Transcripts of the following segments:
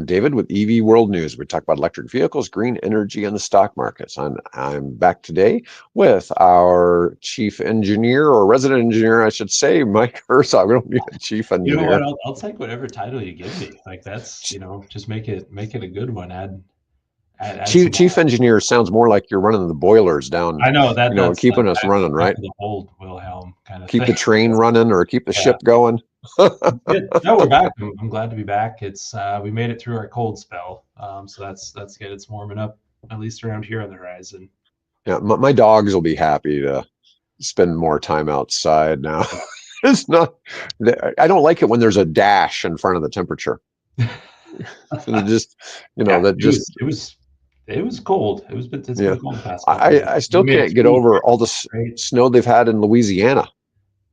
David with EV World News. We talk about electric vehicles, green energy, and the stock markets. I'm back today with our chief engineer, or resident engineer, I should say, Mike Herzog. We don't need a chief You know engineer. what? I'll take whatever title you give me. Like that's, just make it a good one. Add some. Chief engineer sounds more like you're running the boilers down, I know that that's like keeping us running, right? the old Wilhelm kind of Keep thing. the train running or keep the Yeah. ship going. Good. No, we're back. I'm glad to be back. It's we made it through our cold spell, so that's good. It's warming up, at least around here on the horizon. Yeah, my dogs will be happy to spend more time outside now. It's not. I don't like it when there's a dash in front of the temperature. It just, it was cold. It's been cold the past couple I still can't get over all the snow they've had in Louisiana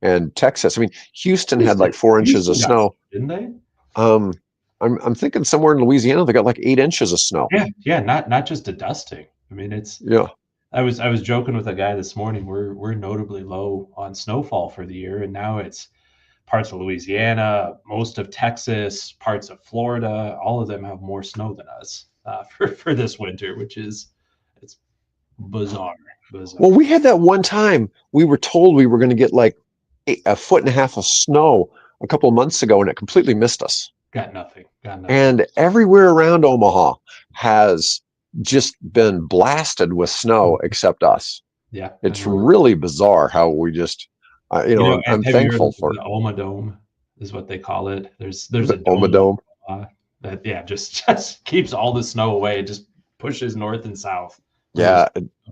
and Texas. I mean, Houston had like 4 inches of snow, didn't they? I'm thinking somewhere in Louisiana they got like 8 inches of snow. Yeah, not just a dusting. I mean, it's I was joking with a guy this morning. We're notably low on snowfall for the year, and now it's parts of Louisiana, most of Texas, parts of Florida. All of them have more snow than us for this winter, it's bizarre. Well, we had that one time we were told we were going to get like 1.5 foot of snow a couple of months ago, and it completely missed us. Got nothing. And everywhere around Omaha has just been blasted with snow except us. Yeah, it's really bizarre how we just, I'm thankful for the Oma Dome is what they call it. There's a Oma Dome that just keeps all the snow away. It just pushes north and south. Yeah,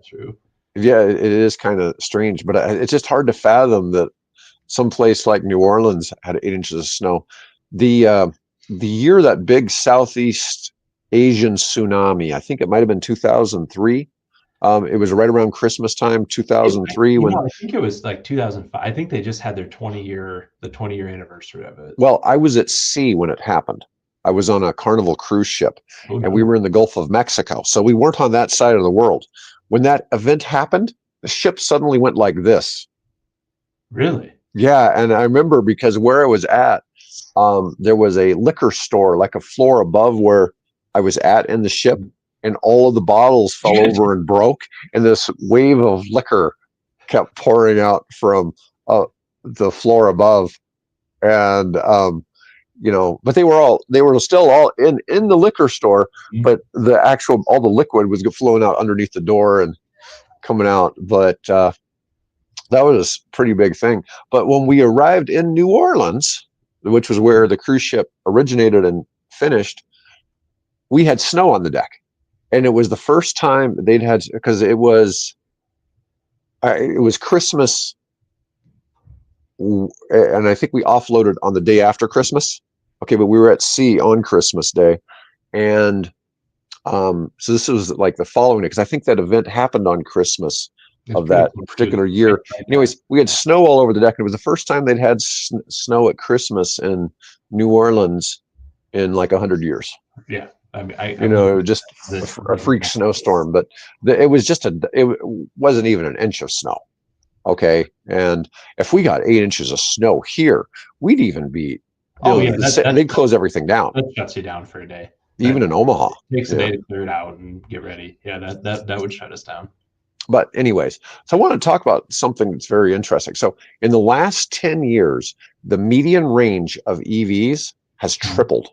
true. Yeah, it is kind of strange, but it's just hard to fathom that some place like New Orleans had 8 inches of snow. The year that big Southeast Asian tsunami, I think it might have been 2003. It was right around Christmas time, 2003. I think it was like 2005. I think they just had their 20-year anniversary of it. Well, I was at sea when it happened. I was on a Carnival cruise ship, and we were in the Gulf of Mexico, so we weren't on that side of the world. When that event happened, the ship suddenly went like this. Really? Yeah, and I remember because where I was at, there was a liquor store like a floor above where I was at in the ship, and all of the bottles fell over and broke, and this wave of liquor kept pouring out from the floor above, and but they were still all in the liquor store, but all the liquid was flowing out underneath the door and coming out. But that was a pretty big thing. But when we arrived in New Orleans, which was where the cruise ship originated and finished, we had snow on the deck. And it was the first time they'd had, because it was Christmas, and I think we offloaded on the day after Christmas. Okay, but we were at sea on Christmas Day, and so this was like the following day, because I think that event happened on Christmas of that particular year. Anyways, we had snow all over the deck, and it was the first time they'd had snow at Christmas in New Orleans in like 100 years. Yeah. I mean, it was just a freak snowstorm, but it wasn't even an inch of snow. Okay, and if we got 8 inches of snow here, we'd even be. They'd close everything down. That shuts you down for a day. Even in Omaha, it takes a day to clear it out and get ready. Yeah, that would shut us down. But anyways, so I want to talk about something that's very interesting. So in the last 10 years, the median range of EVs has tripled.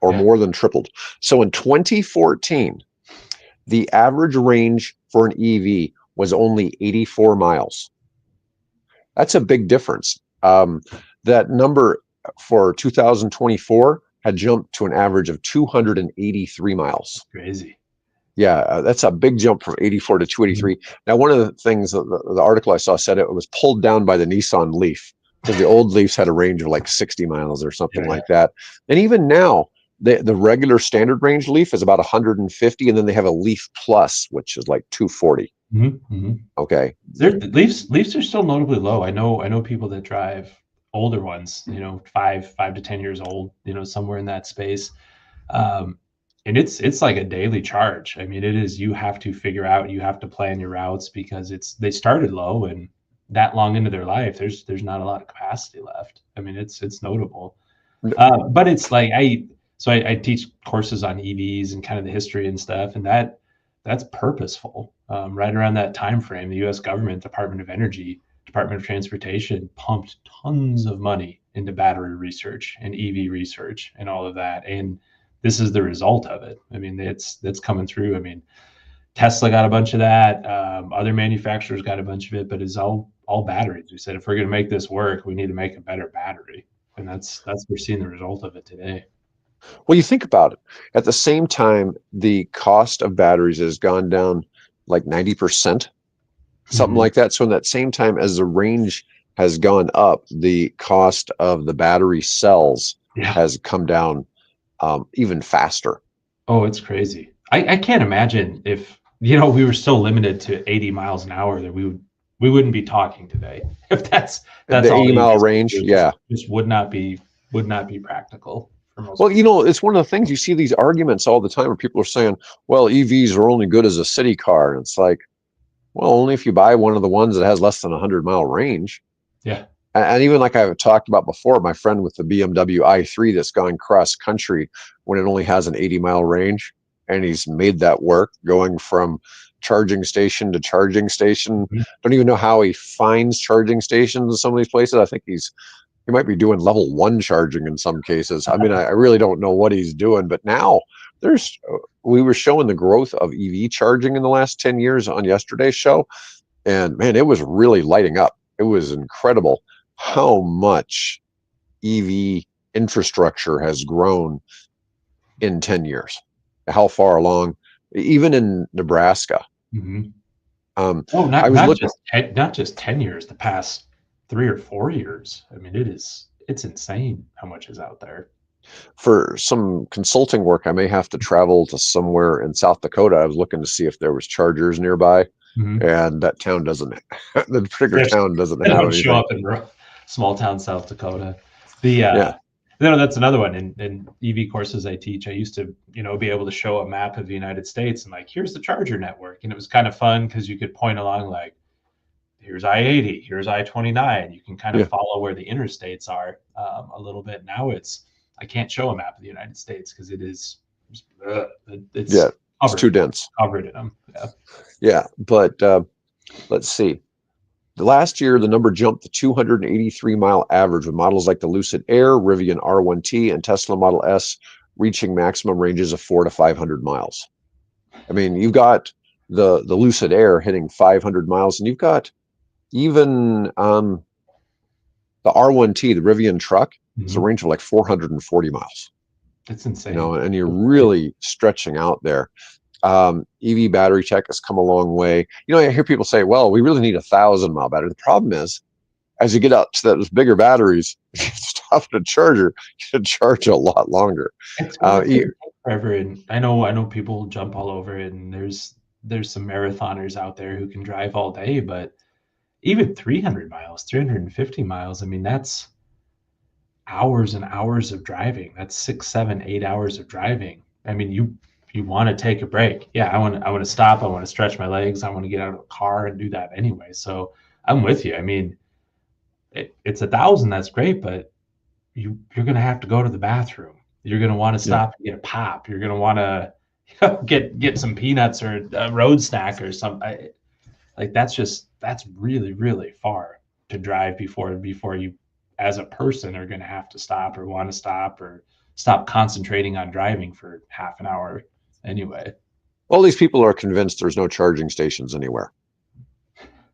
Or more than tripled. So in 2014, the average range for an EV was only 84 miles. That's a big difference. That number for 2024 had jumped to an average of 283 miles. Crazy. Yeah, that's a big jump from 84 to 283. Now, one of the things, the article I saw said it was pulled down by the Nissan Leaf, because the old Leafs had a range of like 60 miles or something like that. And even now, the regular standard range Leaf is about 150, and then they have a Leaf Plus, which is like 240. Okay, Leafs are still notably low. I know people that drive older ones, 5 to 10 years old, somewhere in that space, and it's like a daily charge. I mean, it is. You have to figure out, you have to plan your routes, because they started low, and that long into their life, there's not a lot of capacity left. I mean, it's notable, but it's like So I teach courses on EVs and kind of the history and stuff, and that's purposeful. Right around that time frame, the U.S. government, Department of Energy, Department of Transportation pumped tons of money into battery research and EV research and all of that, and this is the result of it. I mean, that's coming through. I mean, Tesla got a bunch of that. Other manufacturers got a bunch of it, but it's all batteries. We said if we're going to make this work, we need to make a better battery, and that's we're seeing the result of it today. Well, you think about it. At the same time, the cost of batteries has gone down like 90%, something like that. So in that same time as the range has gone up, the cost of the battery cells has come down even faster. Oh, it's crazy. I can't imagine if we were still limited to 80 miles an hour that we wouldn't be talking today. If that's the all 80-mile range, just would not be practical. Well, it's one of the things you see these arguments all the time where people are saying, well, EVs are only good as a city car. And it's like, well, only if you buy one of the ones that has less than 100-mile range. Yeah. And even like I've talked about before, my friend with the BMW i3 that's going cross country when it only has an 80-mile range, and he's made that work going from charging station to charging station. Don't even know how he finds charging stations in some of these places. I think he might be doing level 1 charging in some cases. I mean, I really don't know what he's doing, but now we were showing the growth of EV charging in the last 10 years on yesterday's show. And man, it was really lighting up. It was incredible how much EV infrastructure has grown in 10 years, how far along, even in Nebraska. Not just 10 years, the past 3 or 4 years. I mean, it's insane how much is out there. For some consulting work, I may have to travel to somewhere in South Dakota. I was looking to see if there was chargers nearby, and that town doesn't. The particular town doesn't have anything. Show up in small town South Dakota. That's another one. In EV courses I teach, I used to, be able to show a map of the United States and like, here's the charger network, and it was kind of fun because you could point along like, here's I-80, here's I-29. You can kind of follow where the interstates are a little bit. Now I can't show a map of the United States because it's too dense. Covered in them. Yeah, but let's see. The last year, the number jumped to 283-mile average with models like the Lucid Air, Rivian R1T, and Tesla Model S reaching maximum ranges of 400 to 500 miles. I mean, you've got the Lucid Air hitting 500 miles, and you've got even the R1T, the Rivian truck, is a range of like 440 miles. That's insane. And you're really stretching out there. EV battery tech has come a long way. I hear people say, well, we really need 1,000-mile battery. The problem is, as you get up to those bigger batteries, if you stop at a charger, you can charge a lot longer. It's forever, and I know people jump all over it, and there's some marathoners out there who can drive all day, but even 300 miles, 350 miles, I mean, that's hours and hours of driving. That's 6, 7, 8 hours of driving. I mean, you want to take a break. Yeah, I want to stop. I want to stretch my legs. I want to get out of the car and do that anyway. So I'm with you. I mean, it's 1,000. That's great, but you're going to have to go to the bathroom. You're going to want to stop and get a pop. You're going to want to get some peanuts or a road snack or something. Like that's really, really far to drive before you, as a person, are going to have to stop or want to stop or stop concentrating on driving for half an hour anyway. All these people are convinced there's no charging stations anywhere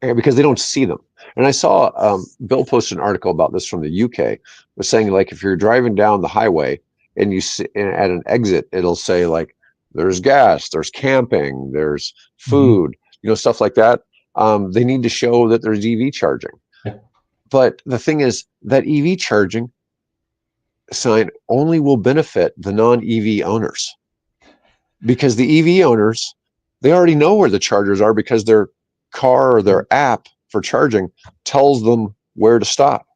because they don't see them. And I saw Bill posted an article about this from the UK, was saying like if you're driving down the highway and you see at an exit, it'll say like there's gas, there's camping, there's food, stuff like that. They need to show that there's EV charging. Yeah. But the thing is that EV charging sign only will benefit the non-EV owners, because the EV owners, they already know where the chargers are because their car or their app for charging tells them where to stop,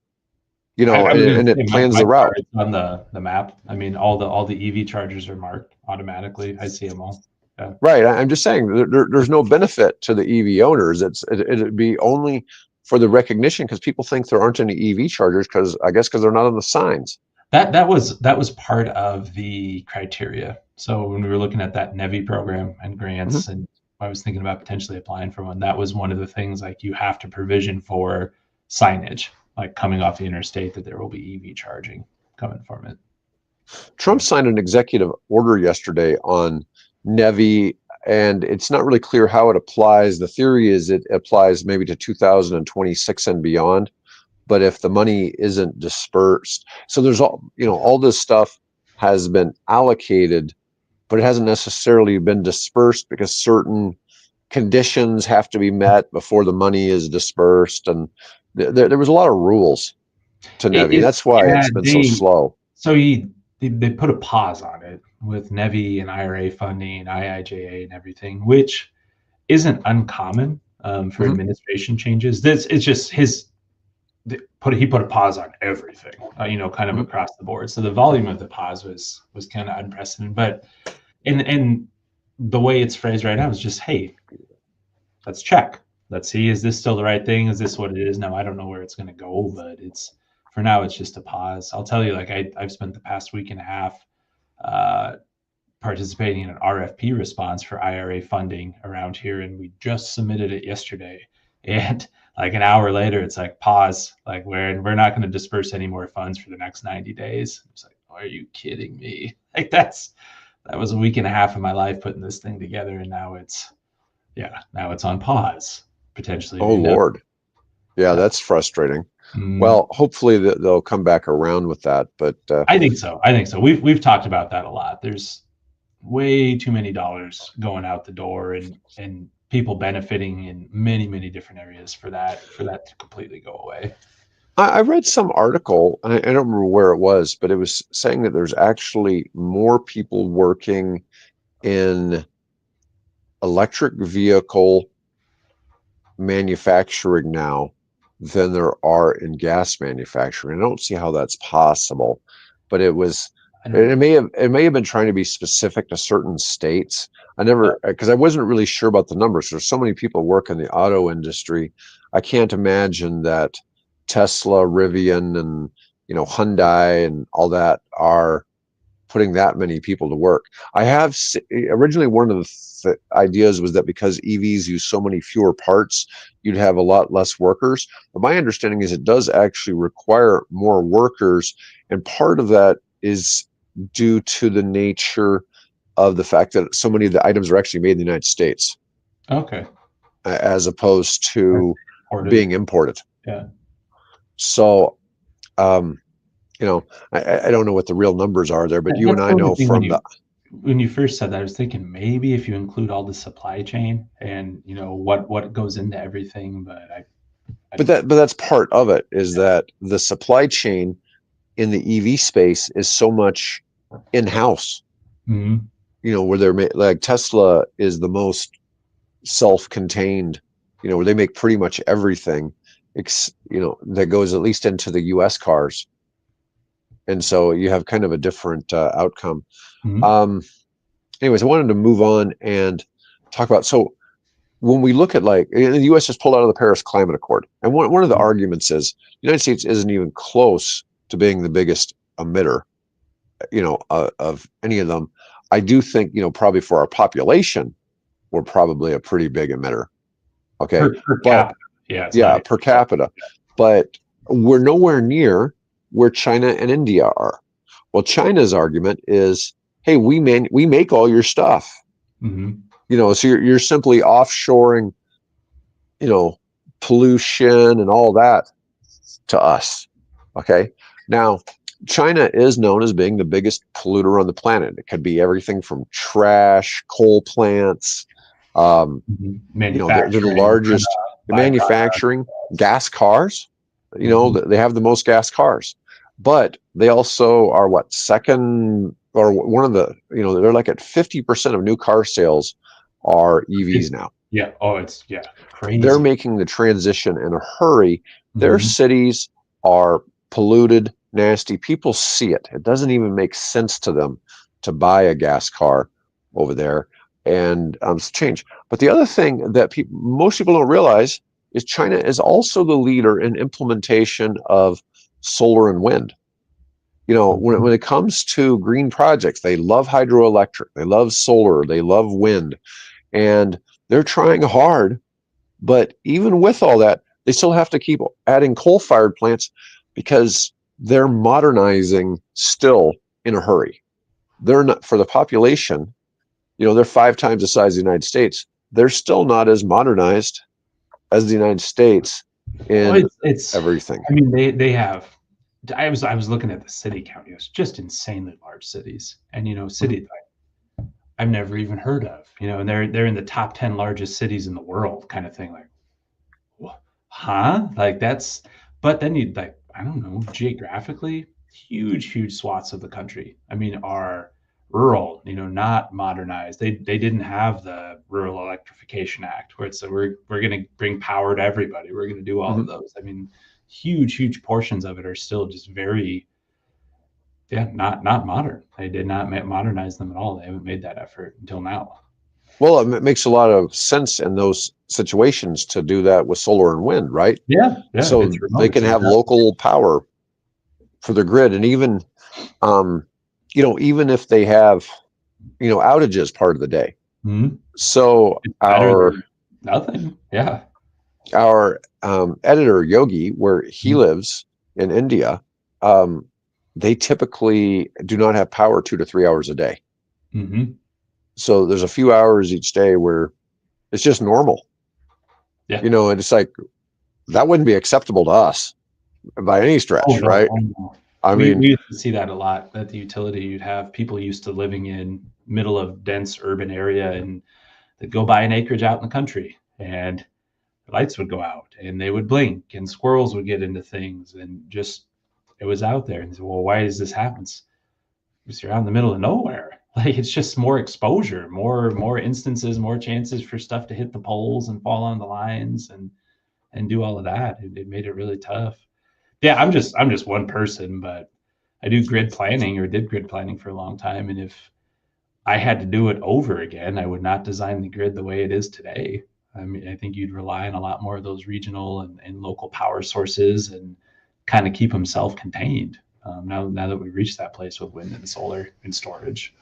and it plans the route on the map. I mean, all the EV chargers are marked automatically. I see them all. Yeah. Right. I'm just saying there's no benefit to the EV owners. It'd be only for the recognition, because people think there aren't any EV chargers because they're not on the signs. That was part of the criteria. So when we were looking at that NEVI program and grants, Mm-hmm. and I was thinking about potentially applying for one, that was one of the things, like, you have to provision for signage, like coming off the interstate, that there will be EV charging coming from it. Trump signed an executive order yesterday on NEVI, and it's not really clear how it applies. The theory is it applies maybe to 2026 and beyond. But if the money isn't dispersed, so there's all this stuff has been allocated, but it hasn't necessarily been dispersed because certain conditions have to be met before the money is dispersed. And there was a lot of rules to NEVI. That's why Yeah, it's been so slow. so they put a pause on it with NEVI and IRA funding, IIJA, and everything, which isn't uncommon for Mm-hmm. administration changes. It's just he put a pause on everything, kind of Mm-hmm. across the board. So the volume of the pause was kind of unprecedented. But and the way it's phrased right now is just, hey, let's check. Let's see, is this still the right thing? Is this what it is? Now, I don't know where it's going to go, but for now, it's just a pause. I'll tell you, like, I've spent the past week and a half uh, participating in an RFP response for IRA funding around here, and we just submitted it yesterday. And like an hour later, it's like, pause. Like, we're not going to disperse any more funds for the next 90 days. It's like, are you kidding me? Like, that was a week and a half of my life putting this thing together, and now it's on pause, potentially. Oh Lord, yeah, that's frustrating. Well, hopefully they'll come back around with that. But I think so. We've talked about that a lot. There's way too many dollars going out the door, and people benefiting in many, many different areas for that to completely go away. I read some article, and I don't remember where it was, but it was saying that there's actually more people working in electric vehicle manufacturing now than there are in gas manufacturing. I don't see how that's possible, but it may have been trying to be specific to certain states. I never, because I wasn't really sure about the numbers. There's so many people work in the auto industry. I can't imagine that Tesla, Rivian, and Hyundai and all that are putting that many people to work. I have originally one of the ideas was that because EVs use so many fewer parts, you'd have a lot less workers. But my understanding is it does actually require more workers, and part of that is due to the nature of the fact that so many of the items are actually made in the United States. Okay. As opposed to being imported. Yeah. So, I don't know what the real numbers are there, but you and I know from when you first said that, I was thinking maybe if you include all the supply chain and what goes into everything, but that's part of it, is that the supply chain in the EV space is so much in-house. Mm-hmm. Where they're like Tesla is the most self-contained, where they make pretty much everything, that goes at least into the US cars. And so you have kind of a different outcome. Mm-hmm. Anyways, I wanted to move on and talk about, so when we look at, like, the U.S. just pulled out of the Paris Climate Accord, and one of the arguments is the United States isn't even close to being the biggest emitter, of any of them. I do think, probably for our population, we're probably a pretty big emitter. Okay, per capita. Yeah, per capita, but we're nowhere near where China and India are. Well, China's argument is, hey, we make all your stuff. Mm-hmm. So you're simply offshoring, pollution and all that to us. Okay. Now, China is known as being the biggest polluter on the planet. It could be everything from trash, coal plants, they're the largest manufacturing, gas cars. They have the most gas cars, but they also are second or one of the, they're like at 50% of new car sales are EVs now. Yeah. Oh, it's crazy. They're making the transition in a hurry. Mm-hmm. Their cities are polluted, nasty. People see it. It doesn't even make sense to them to buy a gas car over there and change. But the other thing that most people don't realize is China is also the leader in implementation of solar and wind. when it comes to green projects, they love hydroelectric, they love solar, they love wind, and they're trying hard. But even with all that, they still have to keep adding coal-fired plants because they're modernizing still in a hurry. They're not, for the population, they're 5 times the size of the United States. They're still not as modernized as the United States in it's everything. I mean, they have. I was looking at the city count. It's just insanely large cities, and cities I've never even heard of. And they're in the top 10 largest cities in the world, kind of thing. Like, huh? Like that's. But then you like, I don't know, geographically, huge swaths of the country. I mean, are rural, not modernized. They didn't have the Rural Electrification Act where it's we're going to bring power to everybody. We're going to do all of those. I mean, huge portions of it are still just very, not modern. They did not modernize them at all. They haven't made that effort until now. Well, it makes a lot of sense in those situations to do that with solar and wind, right? Yeah. So they can have local power for their grid, and even, even if they have, outages part of the day. Mm-hmm. So nothing. Yeah. Our editor Yogi, where he lives in India, they typically do not have power 2 to 3 hours a day. Mm-hmm. So there's a few hours each day where it's just normal. Yeah. And it's like, that wouldn't be acceptable to us by any stretch, right? No. I mean, we used to see that a lot at the utility. You'd have people used to living in middle of dense urban area, and they'd go buy an acreage out in the country, and the lights would go out and they would blink and squirrels would get into things, and just, it was out there. And so, well, why does this happen? Because you're out in the middle of nowhere. Like, it's just more exposure, more instances, more chances for stuff to hit the poles and fall on the lines and do all of that. It made it really tough. Yeah, I'm just one person, but I do grid planning, or did grid planning for a long time. And if I had to do it over again, I would not design the grid the way it is today. I mean, I think you'd rely on a lot more of those regional and local power sources and kind of keep them self-contained. Now that we've reached that place with wind and solar and storage.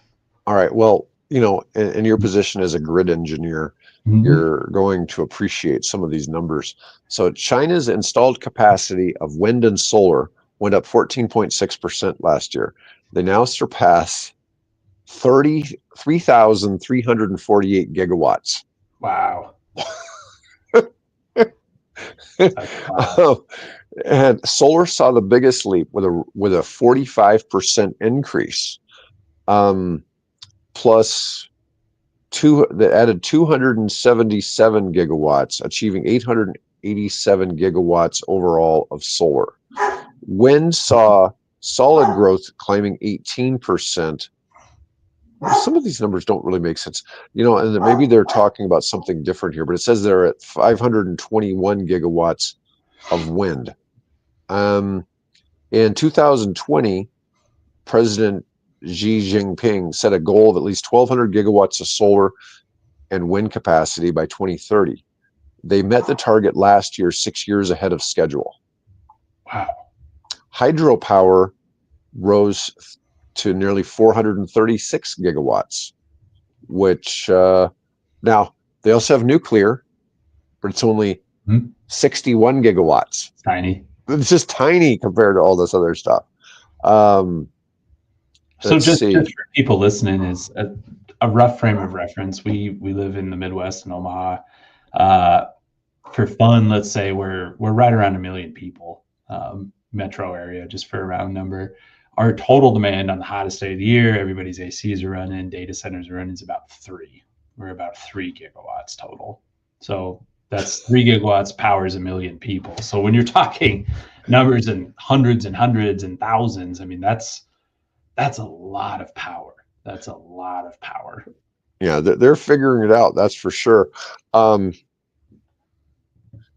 All right. Well, in your position as a grid engineer, you're going to appreciate some of these numbers. So China's installed capacity of wind and solar went up 14.6% last year. They now surpass 33,348 gigawatts. Wow. And solar saw the biggest leap with a 45% increase. Plus they added 277 gigawatts, achieving 887 gigawatts overall of solar. Wind saw solid growth, climbing 18%. Some of these numbers don't really make sense, and maybe they're talking about something different here, but it says they're at 521 gigawatts of wind. In 2020, President Xi Jinping set a goal of at least 1,200 gigawatts of solar and wind capacity by 2030. They met the target last year, 6 years ahead of schedule. Wow. Hydropower rose to nearly 436 gigawatts, which now they also have nuclear, but it's only 61 gigawatts. Tiny. It's just tiny compared to all this other stuff. So just for people listening, is a rough frame of reference. We live in the Midwest in Omaha. For fun, let's say we're right around 1 million people, metro area, just for a round number. Our total demand on the hottest day of the year, everybody's ACs are running, data centers are running, is about 3. We're about 3 gigawatts total. So that's 3 gigawatts powers 1 million people. So when you're talking numbers in hundreds and thousands, I mean, that's a lot of power. That's a lot of power. Yeah, they're figuring it out. That's for sure.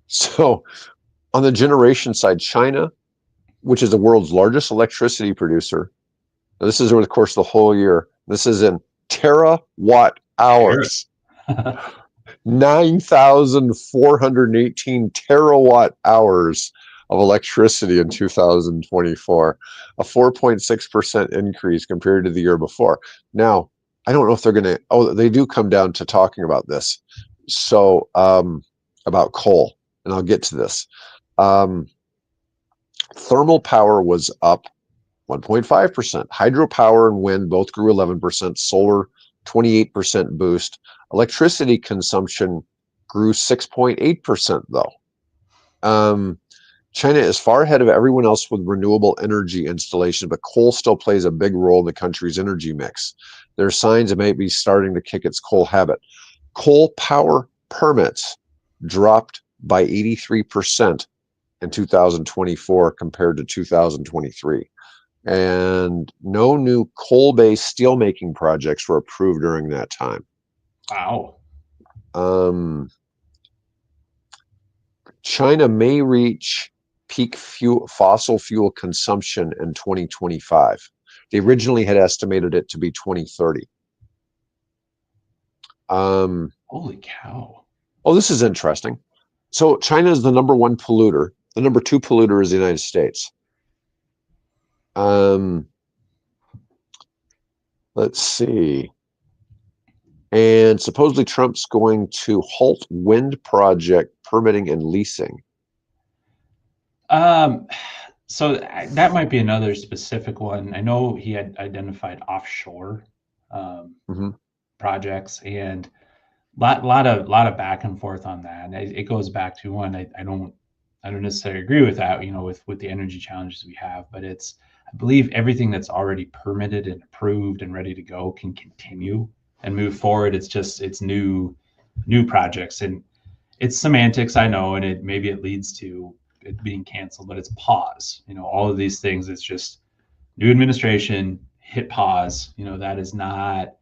So on the generation side, China, which is the world's largest electricity producer. Now, this is, of course, the whole year. This is in terawatt hours. 9,418 terawatt hours of electricity in 2024, a 4.6% increase compared to the year before. Now, I don't know if they're going to, oh, they do come down to talking about this. So, about coal, and I'll get to this. Thermal power was up 1.5%. Hydropower and wind both grew 11%. Solar, 28% boost. Electricity consumption grew 6.8%, though. China is far ahead of everyone else with renewable energy installation, but coal still plays a big role in the country's energy mix. There are signs it may be starting to kick its coal habit. Coal power permits dropped by 83% in 2024 compared to 2023. And no new coal-based steelmaking projects were approved during that time. Wow. China may reach peak fossil fuel consumption in 2025. They originally had estimated it to be 2030. Holy cow. Oh, this is interesting. So China is the number one polluter. The number two polluter is the United States. Let's see. And supposedly Trump's going to halt wind project permitting and leasing. So that might be another specific one. I know he had identified offshore projects, and lot of back and forth on that. And it goes back to one. I don't necessarily agree with that. With the energy challenges we have, but I believe everything that's already permitted and approved and ready to go can continue and move forward. It's new projects, and it's semantics, I know, and maybe it leads to it being canceled, but it's pause. All of these things, it's just new administration, hit pause. That is not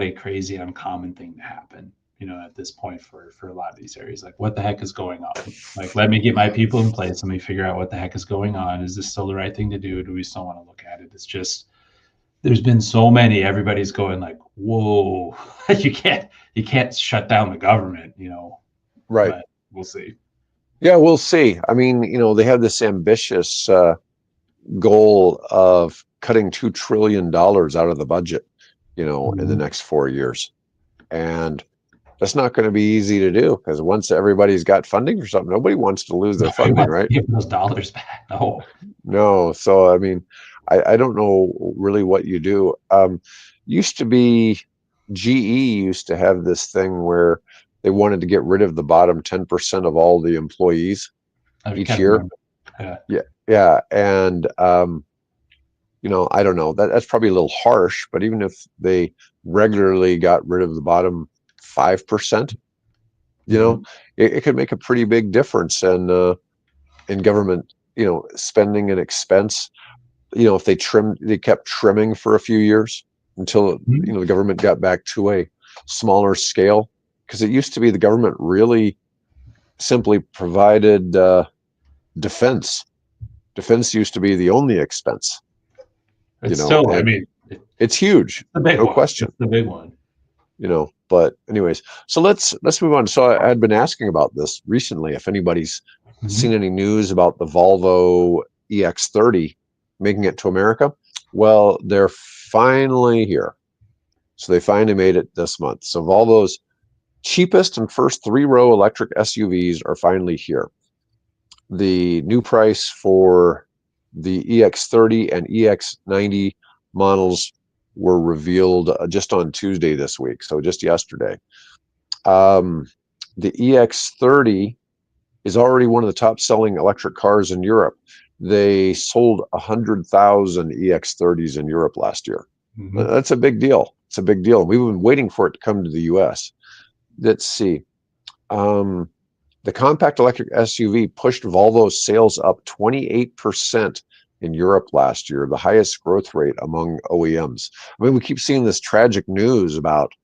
a crazy uncommon thing to happen, at this point for a lot of these areas. Like, what the heck is going on? Like, let me get my people in place. Let me figure out what the heck is going on. Is this still the right thing to do? Do we still want to look at it? It's just, there's been so many, everybody's going like, whoa, you can't shut down the government, Right. But we'll see. Yeah, we'll see. I mean, they have this ambitious goal of cutting $2 trillion out of the budget, in the next 4 years. And that's not going to be easy to do, because once everybody's got funding for something, nobody wants to lose their funding, right? Give those dollars back. No. So, I mean, I don't know really what you do. Used to be, GE used to have this thing where they wanted to get rid of the bottom 10% of all the employees each year. Yeah. And, I don't know, that's probably a little harsh, but even if they regularly got rid of the bottom 5%, it could make a pretty big difference in government, spending and expense. If they kept trimming for a few years until, the government got back to a smaller scale. Because it used to be the government really simply provided defense. Defense used to be the only expense. It's still, I mean, it's huge. No question. It's the big one. But anyways, so let's move on. So I had been asking about this recently, if anybody's seen any news about the Volvo EX30 making it to America. Well, they're finally here. So they finally made it this month. So Volvo's cheapest and first 3-row electric SUVs are finally here. The new price for the EX30 and EX90 models were revealed just on Tuesday this week, so just yesterday. The EX30 is already one of the top-selling electric cars in Europe. They sold 100,000 EX30s in Europe last year. That's a big deal. It's a big deal. We've been waiting for it to come to the US. Let's see. The compact electric SUV pushed Volvo's sales up 28% in Europe last year, the highest growth rate among OEMs. I mean, we keep seeing this tragic news about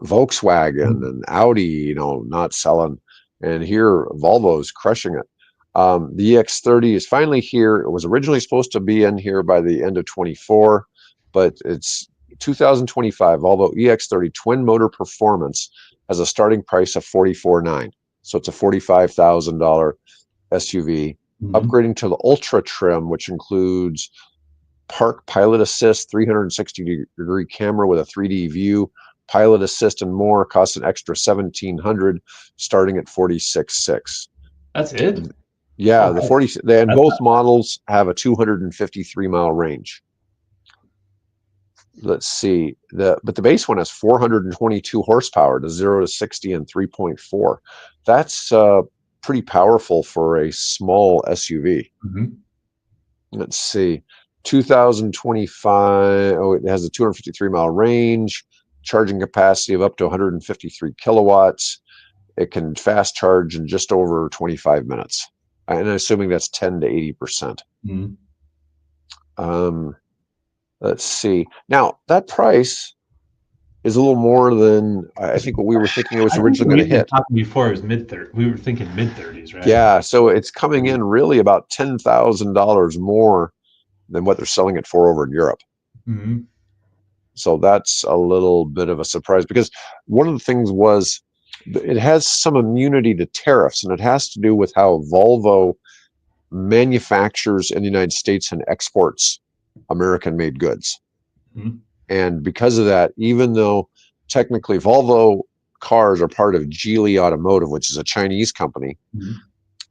Volkswagen and Audi, not selling, and here Volvo's crushing it. The EX30 is finally here. It was originally supposed to be in here by the end of 24, but it's 2025. Volvo EX30 twin motor performance has a starting price of $44,900. So it's a $45,000 SUV, upgrading to the Ultra trim, which includes Park Pilot Assist, 360-degree camera with a 3D view, Pilot Assist, and more, costs an extra $1,700, starting at $46,600. That's it? Yeah, and both models have a 253-mile range. Let's see, but the base one has 422 horsepower to 0 to 60 in 3.4. That's pretty powerful for a small SUV. Let's see, 2025. Oh, it has a 253-mile range, charging capacity of up to 153 kilowatts. It can fast charge in just over 25 minutes, and assuming that's 10 to 80%. Let's see. Now that price is a little more than I think what we were thinking it was originally going to hit. Before it was mid-30s. We were thinking mid-30s, right? Yeah, so it's coming in really about $10,000 more than what they're selling it for over in Europe. So that's a little bit of a surprise, because one of the things was it has some immunity to tariffs, and it has to do with how Volvo manufactures in the United States and exports American-made goods. And because of that, even though technically Volvo cars are part of Geely Automotive, which is a Chinese company, and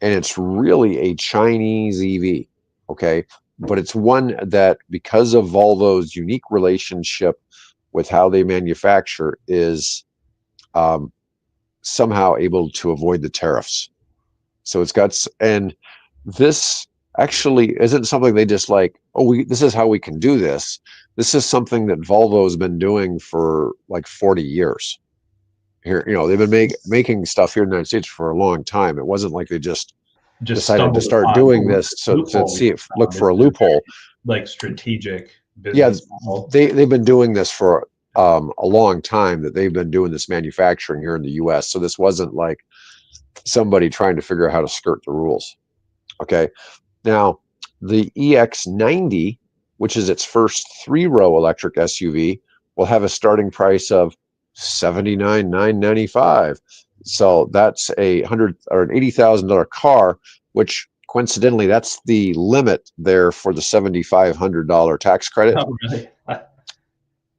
it's really a Chinese EV, okay? But it's one that, because of Volvo's unique relationship with how they manufacture, is somehow able to avoid the tariffs. So it's got, and this actually isn't something they just like, oh, this is how we can do this. This is something that Volvo has been doing for like 40 years. Here, they've been making stuff here in the United States for a long time. It wasn't like they just decided to start doing this to look for a loophole. Like strategic business. Yeah, they've been doing this for a long time, that they've been doing this manufacturing here in the US. So this wasn't like somebody trying to figure out how to skirt the rules. Okay. Now, the EX90, which is its first 3-row electric SUV, will have a starting price of $79,995. So that's a $80,000 car, which coincidentally, that's the limit there for the $7,500 tax credit. Oh, really?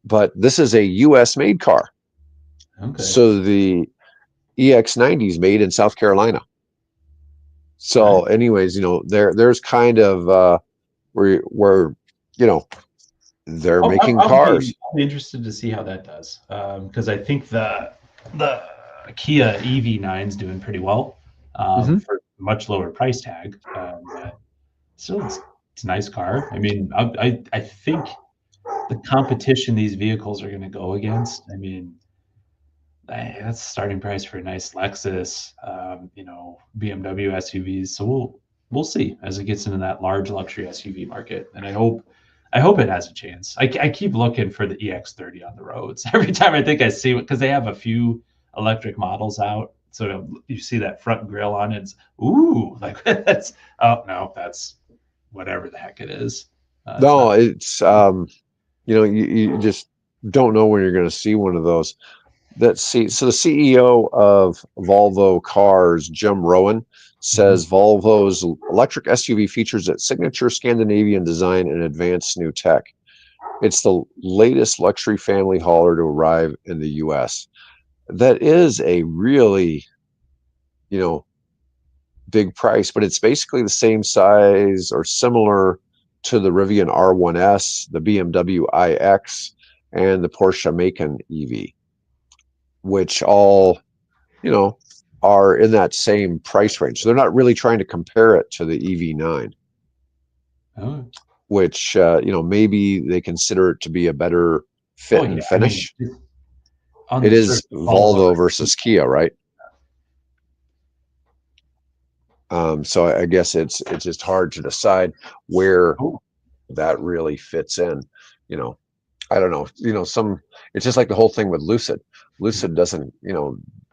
But this is a U.S. made car. Okay. So the EX90 is made in South Carolina. So anyways, there's kind of where they're making cars. I'll be interested to see how that does, because I think the Kia EV9 is doing pretty well for much lower price tag. Still, it's a nice car. I mean, I think the competition these vehicles are going to go against, I mean, that's starting price for a nice Lexus, BMW SUVs. So we'll see as it gets into that large luxury SUV market, and I hope it has a chance. I keep looking for the EX30 on the roads every time I think I see it, because they have a few electric models out. So you see that front grille on it, it's like that's that's whatever the heck it is. It's you just don't know when you're going to see one of those. So the CEO of Volvo Cars, Jim Rowan, says Volvo's electric SUV features its signature Scandinavian design and advanced new tech. It's the latest luxury family hauler to arrive in the US. That is a really, big price, but it's basically the same size or similar to the Rivian R1S, the BMW iX, and the Porsche Macan EV, which all, are in that same price range. So they're not really trying to compare it to the EV9, which, maybe they consider it to be a better fit and finish. I mean, it is Volvo versus Kia, right? So I guess it's just hard to decide where that really fits in. I don't know. It's just like the whole thing with Lucid. Lucid doesn't,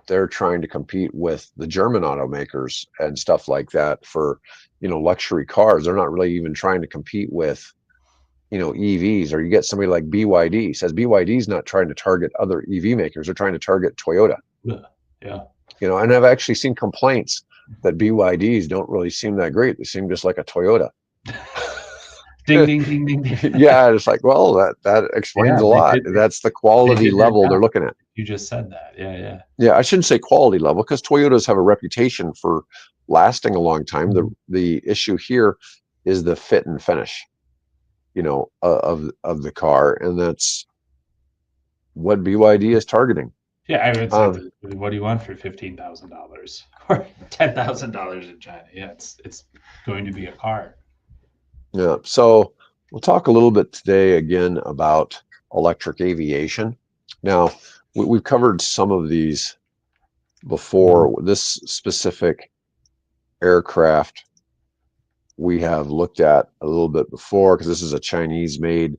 they're trying to compete with the German automakers and stuff like that for, luxury cars. They're not really even trying to compete with, EVs. Or you get somebody like BYD. Says BYD's not trying to target other EV makers. They're trying to target Toyota. Yeah. And I've actually seen complaints that BYDs don't really seem that great. They seem just like a Toyota. Ding, ding, ding, ding, ding. Yeah, it's like, well, that explains a lot. That's the quality level they're looking at. You just said that. Yeah. Yeah, I shouldn't say quality level because Toyotas have a reputation for lasting a long time. The issue here is the fit and finish, of the car, and that's what BYD is targeting. Yeah, I mean, what do you want for $15,000 or $10,000 in China? Yeah, it's going to be a car. Yeah, so we'll talk a little bit today again about electric aviation. Now, we've covered some of these before. This specific aircraft we have looked at a little bit before because this is a Chinese-made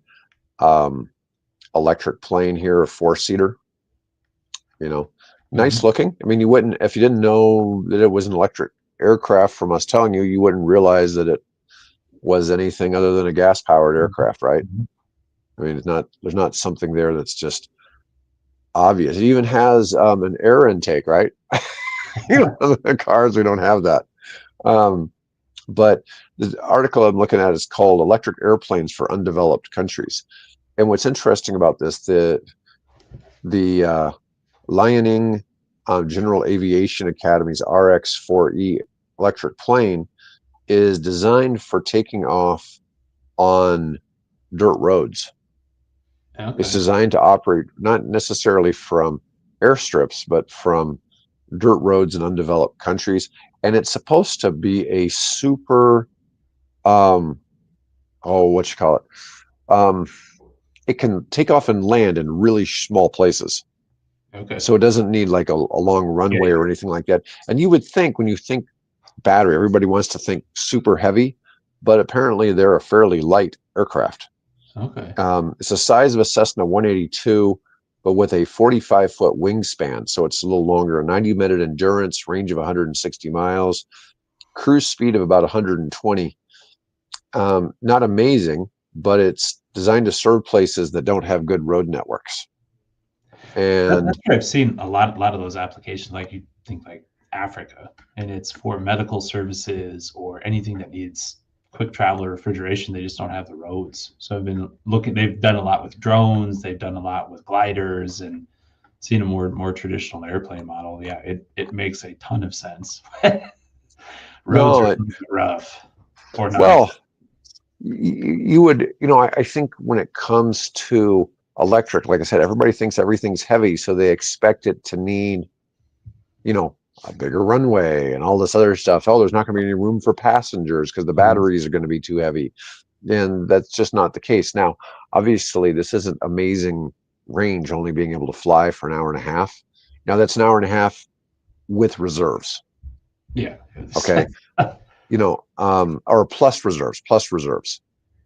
electric plane here, a four-seater. Nice looking. I mean, you wouldn't, if you didn't know that it was an electric aircraft from us telling you, you wouldn't realize that it was anything other than a gas-powered aircraft, right? I mean, there's not something there that's just obvious. It even has an air intake, right? The cars, we don't have that. But the article I'm looking at is called "Electric Airplanes for Undeveloped Countries." And what's interesting about this, the Liaoning General Aviation Academy's RX-4E electric plane is designed for taking off on dirt roads. Okay. It's designed to operate not necessarily from airstrips, but from dirt roads in undeveloped countries. And it's supposed to be a super, it can take off and land in really small places. Okay. So it doesn't need like a long runway or anything like that. And you would think when you think battery, everybody wants to think super heavy, but apparently they're a fairly light aircraft. Okay. It's the size of a Cessna 182, but with a 45-foot wingspan. So it's a little longer, a 90-minute endurance, range of 160 miles, cruise speed of about 120. Not amazing, but it's designed to serve places that don't have good road networks. And that's where I've seen a lot of those applications, like you think like Africa, and it's for medical services or anything that needs quick travel or refrigeration. They just don't have the roads. So I've been looking, they've done a lot with drones, they've done a lot with gliders, and seen a more traditional airplane model. Yeah, it makes a ton of sense. Roads are rough or not. Well, you would, I think when it comes to electric, like I said, everybody thinks everything's heavy, so they expect it to need, a bigger runway and all this other stuff. Oh, there's not going to be any room for passengers because the batteries are going to be too heavy. And that's just not the case. Now, obviously, this isn't amazing range, only being able to fly for an hour and a half. Now, that's an hour and a half with reserves. Yeah. Okay. Or plus reserves.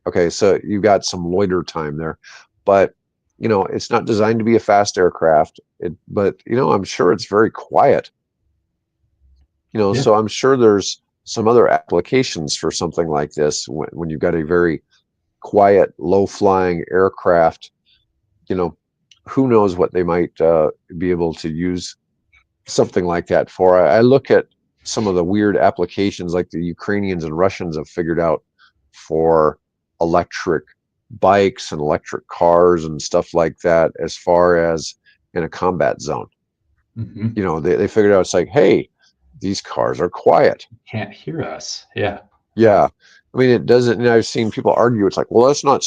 Okay. So you've got some loiter time there, but it's not designed to be a fast aircraft, but I'm sure it's very quiet. So I'm sure there's some other applications for something like this when you've got a very quiet, low-flying aircraft. Who knows what they might be able to use something like that for. I look at some of the weird applications like the Ukrainians and Russians have figured out for electric bikes and electric cars and stuff like that, as far as in a combat zone. They figured out, it's like, hey, these cars are quiet. Can't hear us. Yeah. Yeah. I mean, it doesn't, and I've seen people argue, it's like, well, it's not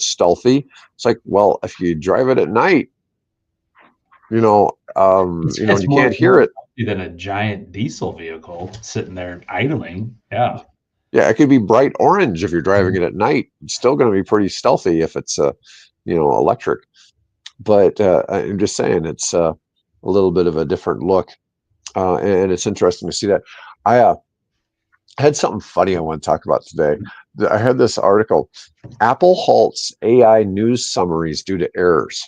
stealthy. It's like, well, if you drive it at night, you can't hear it. Than a giant diesel vehicle sitting there idling. Yeah. Yeah. It could be bright orange if you're driving it at night. It's still going to be pretty stealthy if it's, electric. But I'm just saying, it's a little bit of a different look. And it's interesting to see that. I had something funny I want to talk about today. I had this article, Apple halts AI news summaries due to errors.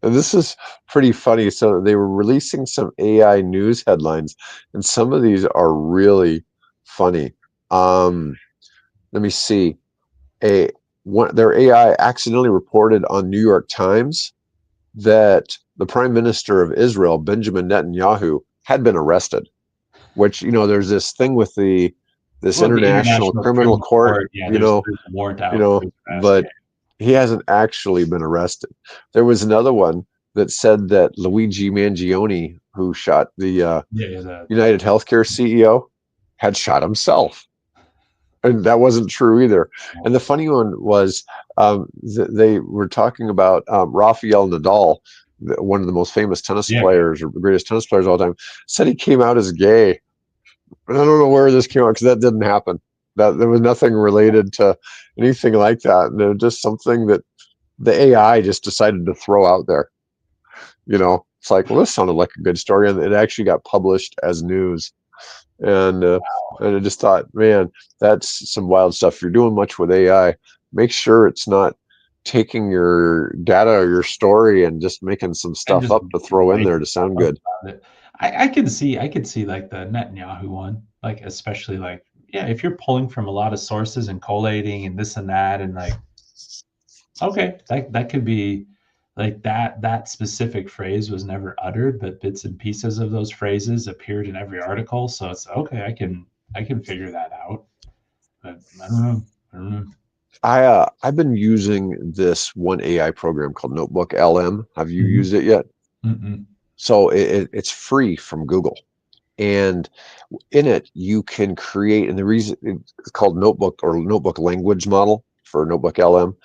And this is pretty funny. So they were releasing some AI news headlines, and some of these are really funny. Let me see. Their AI accidentally reported on New York Times that the Prime Minister of Israel, Benjamin Netanyahu, had been arrested. which, there's this thing with this Well, the international criminal court, court, yeah, there's a warrant out for his arrest. but he hasn't actually been arrested. There was another one that said that Luigi Mangione, who shot the United Healthcare CEO, had shot himself. And that wasn't true either. And the funny one was they were talking about Rafael Nadal, one of the most famous tennis players, or greatest tennis players of all time, said he came out as gay. I don't know where this came out, because that didn't happen. That there was nothing related to anything like that. And it was just something that the AI just decided to throw out there. It's like, well, this sounded like a good story, and it actually got published as news. And I just thought, man, that's some wild stuff. If you're doing much with AI, make sure it's not taking your data or your story and just making some stuff up to throw in there to sound good. I could see like the Netanyahu one, like, especially like, if you're pulling from a lot of sources and collating and this and that, and like, okay, that could be like that specific phrase was never uttered, but bits and pieces of those phrases appeared in every article. So it's okay. I can figure that out. But I don't know. I've been using this one AI program called Notebook LM. Have you used it yet? Mm-mm. So it's free from Google, and in it you can create, and the reason it's called Notebook, or Notebook Language Model for Notebook LM.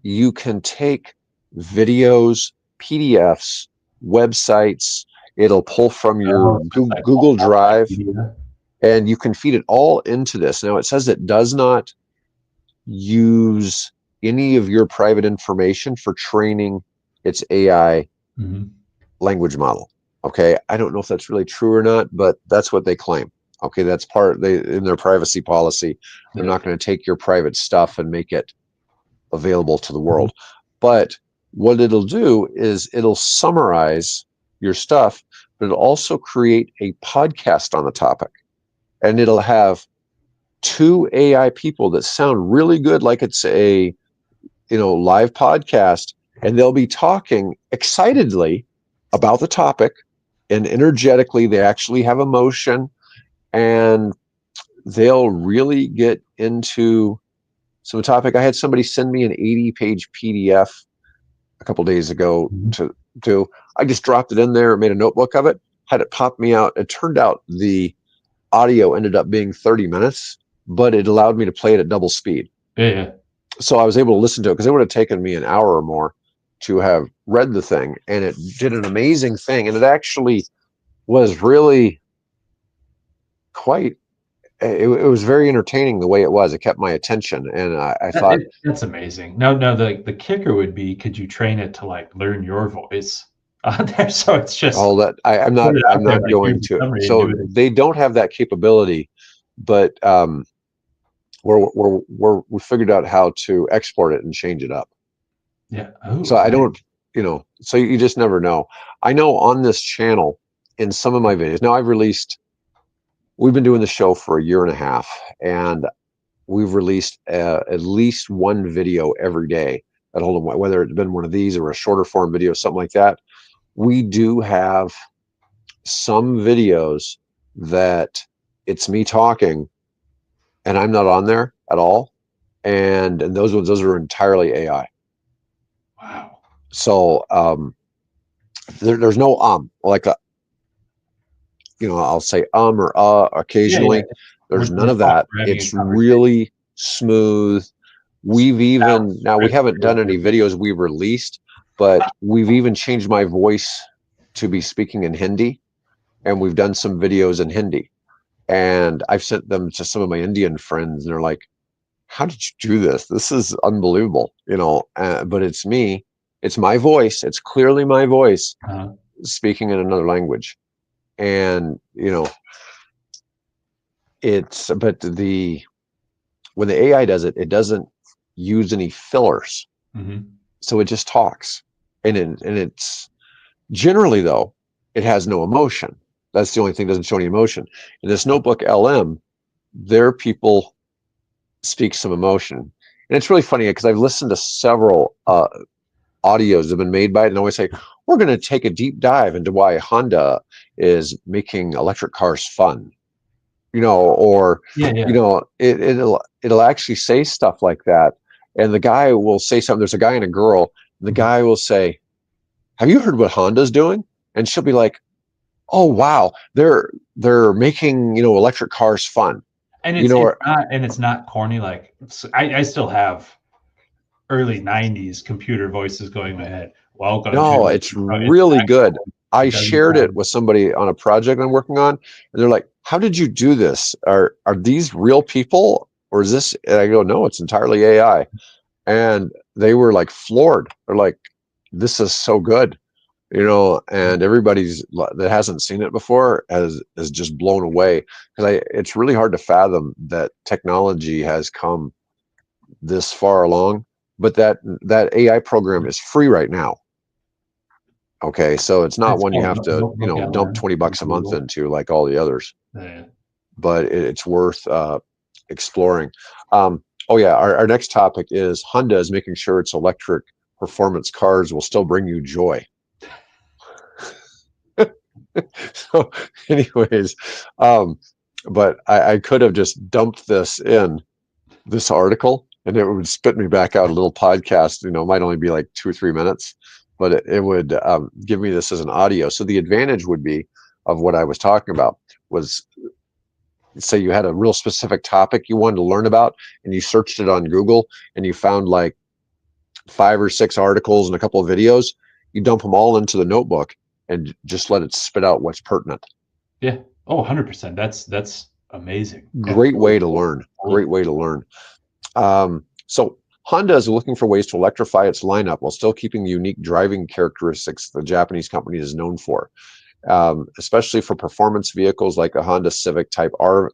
You can take videos, PDFs, websites. It'll pull from your Google Drive, and you can feed it all into this. Now, it says it does not use any of your private information for training its AI language model. Okay, I don't know if that's really true or not, but that's what they claim. Okay, that's in their privacy policy. They're not going to take your private stuff and make it available to the world. But what it'll do is it'll summarize your stuff, but it'll also create a podcast on the topic, and it'll have 2 AI people that sound really good, like it's a live podcast, and they'll be talking excitedly about the topic, and energetically. They actually have emotion, and they'll really get into some topic. I had somebody send me an 80-page PDF a couple days ago to do. I just dropped it in there, made a notebook of it, had it pop me out. It turned out the audio ended up being 30 minutes, but it allowed me to play it at double speed. Yeah. So I was able to listen to it, because it would have taken me an hour or more to have read the thing, and it did an amazing thing. And it actually was really it was very entertaining the way it was. It kept my attention, and I thought that's amazing. No, the kicker would be, could you train it to like learn your voice on there? So it's just all that. I'm not going to. So they don't have that capability, but we figured out how to export it and change it up. Yeah. So I don't, so you just never know. I know on this channel, in some of my videos, now we've been doing the show for 1.5 years, and we've released at least one video every day at Hold'em, whether it's been one of these or a shorter form video, something like that. We do have some videos that it's me talking and I'm not on there at all. And those are entirely AI. Wow. So there's no like I'll say or occasionally. Yeah. There's none of that. It's really smooth. We haven't done any videos we've released, but we've even changed my voice to be speaking in Hindi, and we've done some videos in Hindi, and I've sent them to some of my Indian friends, and they're like, how did you do this? This is unbelievable, but it's me. It's my voice. It's clearly my voice speaking in another language. And, when the AI does it, it doesn't use any fillers. So it just talks. And it's generally, though, it has no emotion. That's the only thing that doesn't show any emotion. In this Notebook LM, their people speak some emotion. And it's really funny because I've listened to several audios that have been made by it, and always say, we're going to take a deep dive into why Honda is making electric cars fun. or Yeah, you yeah. know, it'll actually say stuff like that, and the guy will say something. There's a guy and a girl. And the guy will say, "Have you heard what Honda's doing?" And she'll be like, "Oh wow, they're making electric cars fun." And You it's know, it's or, not and it's not corny. Like I still have early '90s computer voices going in my head. Welcome no, to it's it's really good. actual. I It doesn't shared it sound. with somebody on a project I'm working on, and they're like, "How did you do this? Are these real people, or is this?" And I go, "No, it's entirely AI." And they were like floored. They're like, "This is so good." And everybody's that hasn't seen it before is just blown away, because it's really hard to fathom that technology has come this far along. But that AI program is free right now. Okay, so it's not It's one you called have to Look dump LM on $20 a month Google. into like all the others, Yeah. but it's worth exploring. Oh yeah, our next topic is Honda is making sure its electric performance cars will still bring you joy. So, anyways, but I could have just dumped this article, and it would spit me back out a little podcast. It might only be like 2 or 3 minutes, but it would give me this as an audio. So the advantage would be of what I was talking about was, say you had a real specific topic you wanted to learn about, and you searched it on Google, and you found like 5 or 6 articles and a couple of videos. You dump them all into the notebook and just let it spit out what's pertinent. Yeah. Oh, 100%. That's amazing. Yeah, Great way totally, to learn. totally. Great way to learn. So Honda is looking for ways to electrify its lineup while still keeping the unique driving characteristics the Japanese company is known for, especially for performance vehicles like a Honda Civic Type R,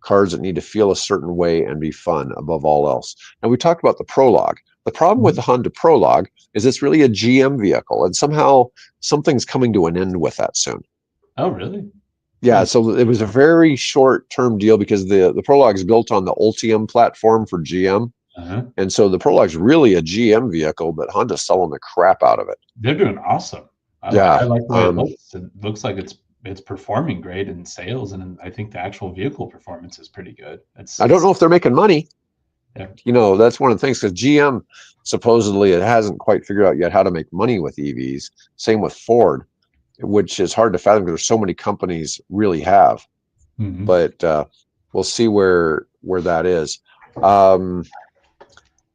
cars that need to feel a certain way and be fun above all else. And we talked about the Prologue. The problem with the Honda Prologue is it's really a GM vehicle, and somehow something's coming to an end with that soon. Oh, really? Yeah, Huh. so it was a very short-term deal because the Prologue is built on the Ultium platform for GM. Uh-huh. And so the Prologue's really a GM vehicle, but Honda's selling the crap out of it. They're doing awesome. I Yeah. like the way it looks. It looks like it's performing great in sales, and I think the actual vehicle performance is pretty good. I don't know if they're making money. Yeah. That's one of the things, because GM supposedly it hasn't quite figured out yet how to make money with EVs. Same with Ford, which is hard to fathom because there's so many companies really have. Mm-hmm. But we'll see where that is.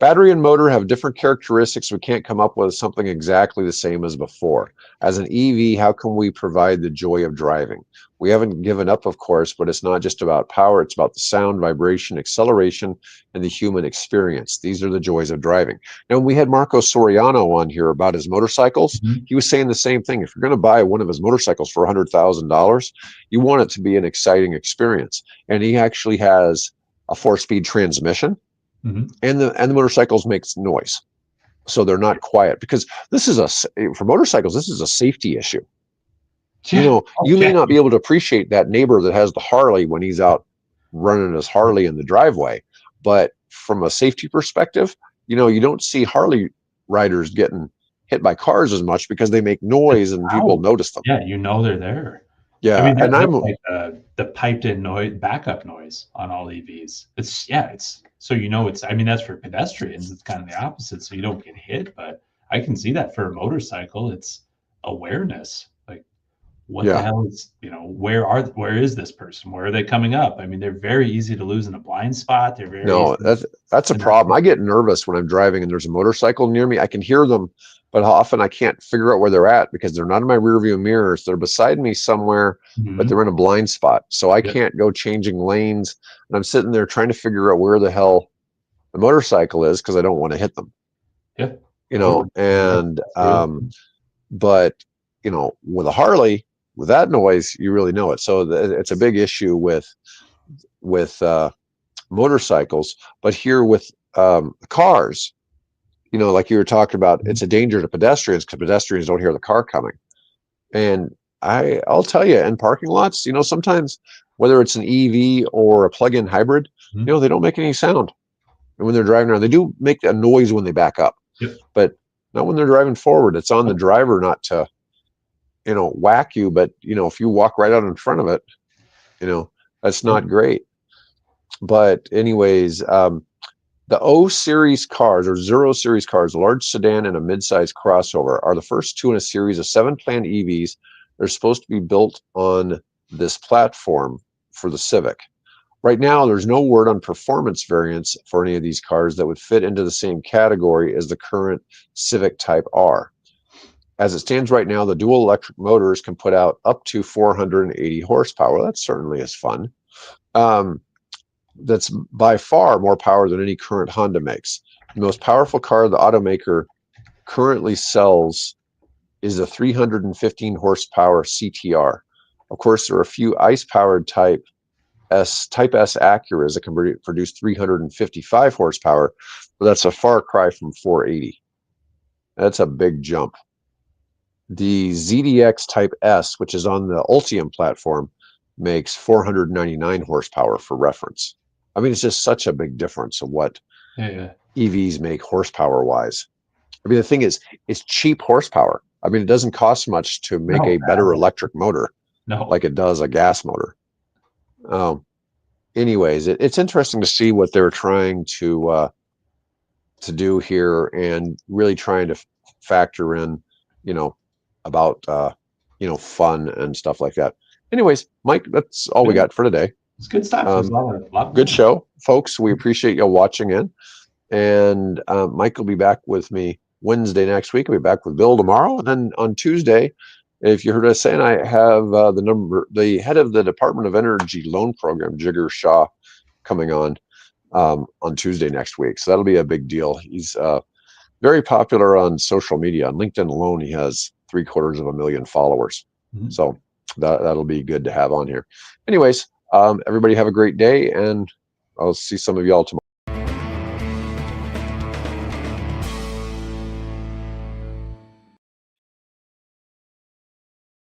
Battery and motor have different characteristics. We can't come up with something exactly the same as before. As an EV, how can we provide the joy of driving? We haven't given up, of course, but it's not just about power. It's about the sound, vibration, acceleration, and the human experience. These are the joys of driving. Now, when we had Marco Soriano on here about his motorcycles, Mm-hmm. he was saying the same thing. If you're going to buy one of his motorcycles for $100,000, you want it to be an exciting experience. And he actually has a 4-speed transmission. Mm-hmm. And the motorcycles makes noise, so they're not quiet, because for motorcycles, this is a safety issue. Yeah. You may Okay. not be able to appreciate that neighbor that has the Harley when he's out running his Harley in the driveway, but from a safety perspective, you don't see Harley riders getting hit by cars as much because they make noise and people Wow. notice them. Yeah, they're there. I Yeah, mean, and that's like the piped-in noise, backup noise on all EVs. It's so it's. I mean, that's for pedestrians. It's kind of the opposite, so you don't get hit. But I can see that for a motorcycle, it's awareness. Like, what the yeah. hell is where is this person? Where are they coming up? I mean, they're very easy to lose in a blind spot. They're very No, easy. that's a problem. I get nervous when I'm driving and there's a motorcycle near me. I can hear them, but often I can't figure out where they're at because they're not in my rearview mirrors. They're beside me somewhere, but Mm-hmm. they're in a blind spot. So I Yep. can't go changing lanes. And I'm sitting there trying to figure out where the hell the motorcycle is because I don't want to hit them. Yeah. Totally. And Real. but with a Harley, with that noise, you really know it. So it's a big issue with motorcycles, but here with cars, like you were talking about, it's a danger to pedestrians because pedestrians don't hear the car coming. And I'll tell you, in parking lots, sometimes whether it's an EV or a plug-in hybrid, Mm-hmm. they don't make any sound. And when they're driving around, they do make a noise when they back up, Yep. but not when they're driving forward. It's on the driver not to, whack you, but if you walk right out in front of it, That's not great. But anyways, the O series cars or 0 series cars, a large sedan and a midsize crossover, are the first two in a series of 7 planned EVs. They're supposed to be built on this platform for the Civic. Right now, there's no word on performance variants for any of these cars that would fit into the same category as the current Civic Type R. As it stands right now, the dual electric motors can put out up to 480 horsepower. That certainly is fun. That's by far more power than any current Honda makes. The most powerful car the automaker currently sells is a 315 horsepower CTR. Of course, there are a few ICE-powered Type S Acuras that can produce 355 horsepower, but that's a far cry from 480. That's a big jump. The ZDX Type S, which is on the Ultium platform, makes 499 horsepower for reference. I mean, it's just such a big difference of what EVs make horsepower-wise. I mean, the thing is, it's cheap horsepower. I mean, it doesn't cost much to make a better electric motor like it does a gas motor. Anyways, it's interesting to see what they're trying to do here and really trying to factor in, about, fun and stuff like that. Anyways, Mike, that's all we got for today. It's good stuff. It's a lot good show, folks. We appreciate you watching in. And Mike will be back with me Wednesday next week. I'll be back with Bill tomorrow. And then on Tuesday, if you heard us saying, I have the head of the Department of Energy Loan Program, Jigger Shaw, coming on Tuesday next week. So that'll be a big deal. He's very popular on social media. On LinkedIn alone, he has 750,000 followers. Mm-hmm. So that'll be good to have on here. Anyways, everybody have a great day, and I'll see some of y'all tomorrow.